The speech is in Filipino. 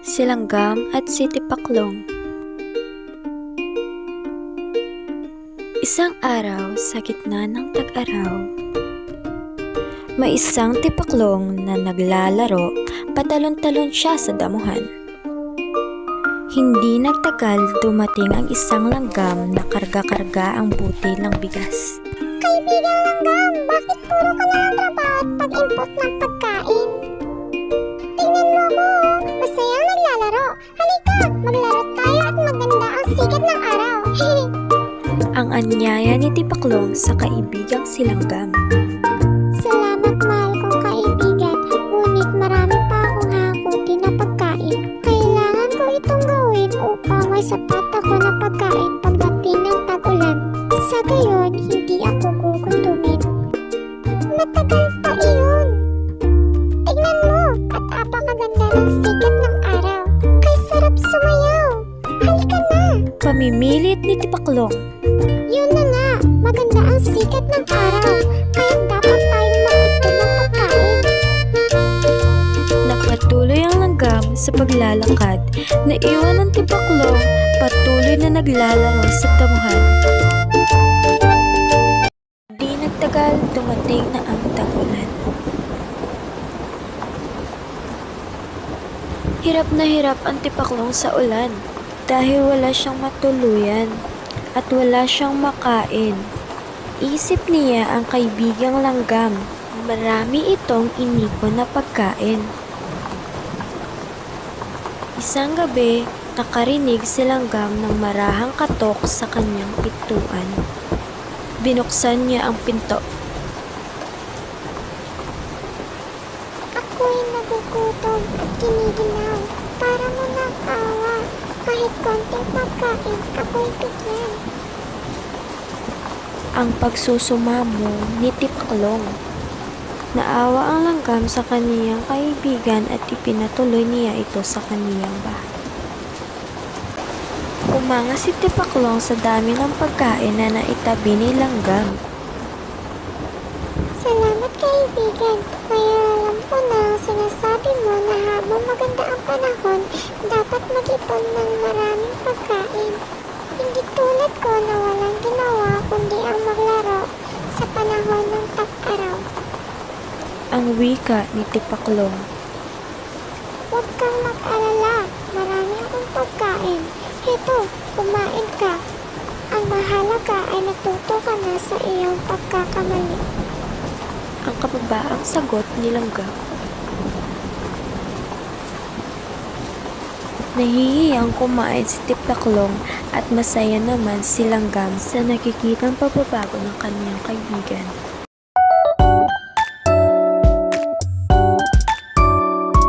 Si Langgam at si Tipaklong. Isang araw sa gitna ng tag-araw, may isang tipaklong na naglalaro, patalon-talon siya sa damuhan. Hindi nagtagal dumating ang isang langgam na karga-karga ang butil ng bigas. Kaibigang Langgam, bakit puro ka na lang trabaho at pag-input ng pagkain? Tingnan mo ko, masayang naglalaro. Halika, maglaro tayo at maganda ang sikat ng araw. Ang anyaya ni Tipaklong sa kaibigang si Langgam. Salamat, mahal kong kaibigan. Ngunit marami pa akong hakutin na pagkain. Kailangan ko itong gawin upang may sapat ako na pagkain pagdating ng tag-ulan. Sa gayon, hindi ako gugutumin. Matagal pa iyon. Tignan mo, at apakaganda ng sikat ng araw. Kay sarap sumayaw. Halika na. Pamimilit ni Tipaklong. Yun na nga, maganda ang sikat ng araw. Kaya dapat tayong mag-ipon ng pagkain. Nagpatuloy ang langgam sa paglalakad. Naiwan ang Tipaklong, patuloy na naglalaro sa damuhan. Di nagtagal, dumating na ang tag-ulan. Hirap na hirap ang Tipaklong sa ulan dahil wala siyang matuluyan at wala siyang makain. Isip niya ang kaibigang langgam. Marami itong inipon na pagkain. Isang gabi, nakarinig si Langgam ng marahang katok sa kanyang pintuan. Binuksan niya ang pinto. Ako'y nagugutom at kinigilaw. Para mo ng awa. Kahit konting pagkain, ako'y bigyan. Ang pagsusumamo ni Tipaklong. Naawa ang langgam sa kaniyang kaibigan at ipinatuloy niya ito sa kaniyang bahay. Umanga si Tipaklong sa dami ng pagkain na naitabi ni Langgam. Salamat, kaibigan. Kaya alam ko na ang sinasabi mo na habang maganda ang panahon, dapat mag-ipon ng maraming pagkain. Hindi tulad ko na walang ginawa kundi ang maglaro sa panahon ng tag-araw. Ang wika ni Tipaklong. Huwag kang mag-alala. Marami akong pagkain. Ito, kumain ka. Ang mahalaga ay natuto ka na sa iyong pagkakamali. Ang kababaang sagot ni Langgam. Nahihiyang kumain si Tipaklong at masaya naman si Langgam sa nakikitang pagbabago ng kanyang kaibigan.